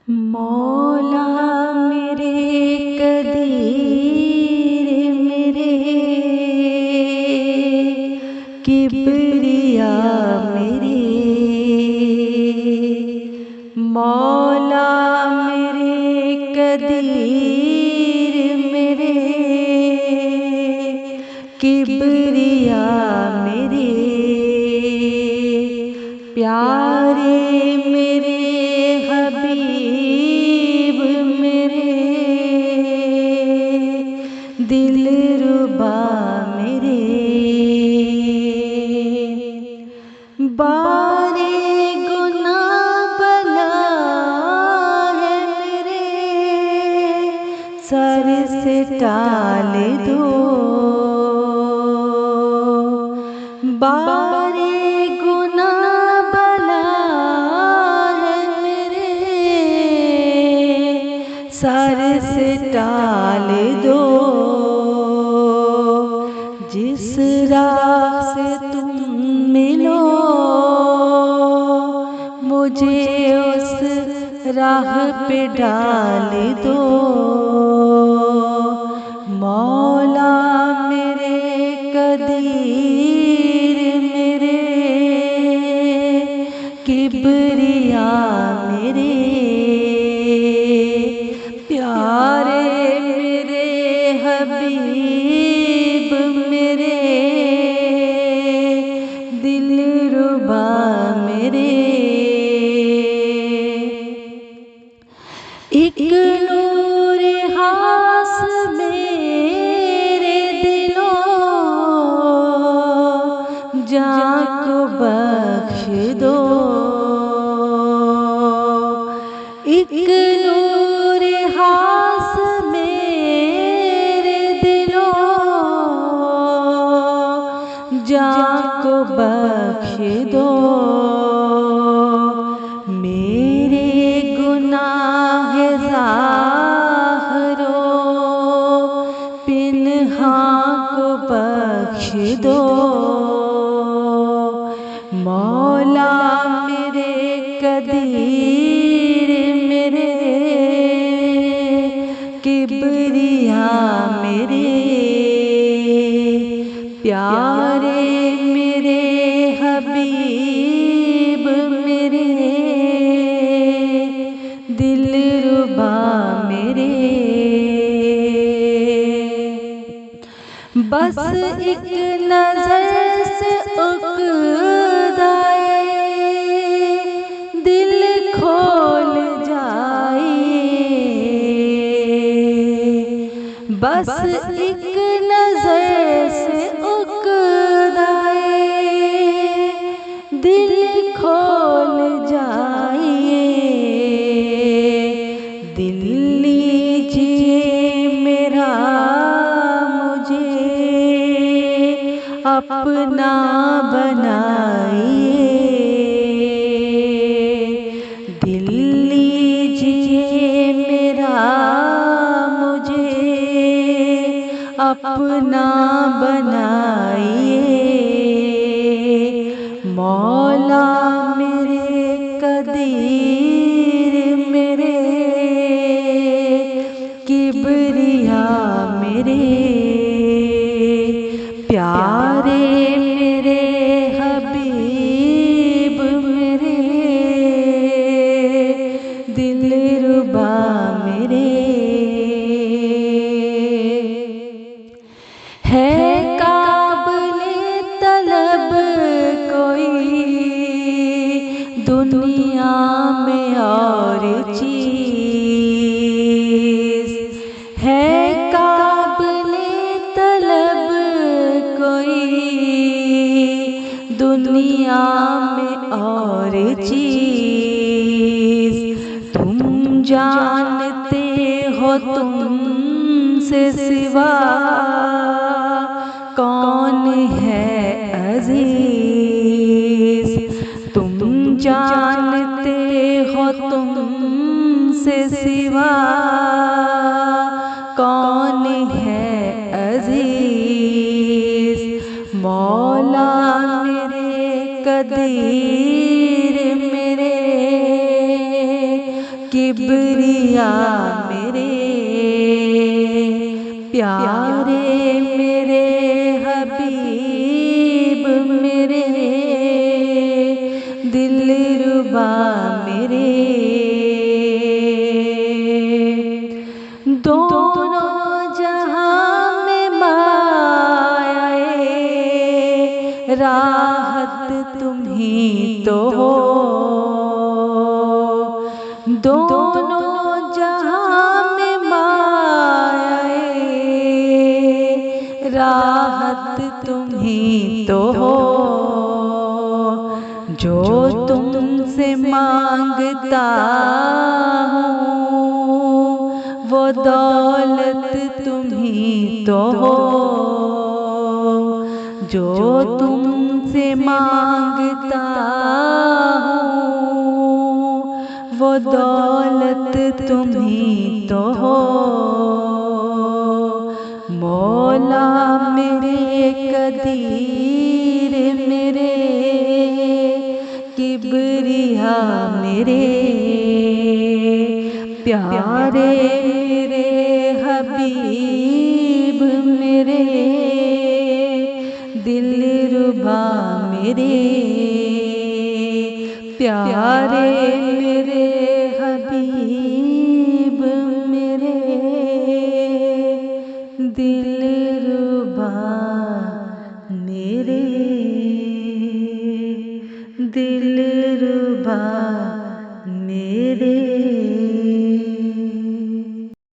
मौला मेरे कदीर मेरे, किबरिया मेरे। मौला मेरे कदीर मेरे, किबरिया मेरे। प्यारे मेरे हबीब मेरे, दिलरुबा मेरे। बारे गुनाह बला है मेरे, सर से टाल दो। बारे गुनाह बला है मेरे, सर से टाल दो। जिस राह से तुम मिलो, मुझे उस राह पे डाल दो। मौला मेरे कदीर मेरे, किबरिया मेरे। प्यारे मेरे हबीब मेरे, दिलरुबा मेरे। एक नूर हास मेरे दिलो, जान को बख्श दो। एक नूर हास मेरे दिलो, जान को बख्श दो। मेरे गुनाह ज़ाहिरो पिन्हा को बख्श दो। मौला मेरे कदीर मेरे, किबरिया मेरे। प्यारे मेरे हबीब मेरे, दिलरुबा मेरे। बस एक नजर से उक़दाए दिल खोल जाए। बस एक नजर से उक़दाए दिल खोल जाए। दिल लीजिए मेरा, मुझे अपना बनाइए। दिल लीजिए मेरा, मुझे अपना बनाइए। मौला मेरे कदीर मेरे, किबरिया मेरे। प्यारे मेरे हबीब मेरे, दिलरुबा मेरे। है काबिले तलब कोई दुनिया में और चीज़, है काबिले तलब कोई दुनिया में और चीज़। तुम जानते हो तुमसे सिवा कौन है अजीज। तुम जानते हो तुमसे सिवा कौन है अजीज। मौला मेरे कदीर मेरे, किबरिया मेरे प्यारे मेरे हबीब मेरे दिलरुबा मेरे दोनों जहां में माए राहत तुम ही तो हो। दोनों जहां में माए राहत तुम ही तो हो। जो तुमसे मांगता हूँ वो दौलत तुम ही तो हो। जो तुमसे मांगता हूँ वो दौलत तुम ही तो हो। मौला मेरे कदीर मेरे किबरिया मेरे प्यारे मेरे हबीब मेरे दिलरुबा मेरे प्यारे मेरे हबीब मेरे दिलरुबा मेरे दिलरुबा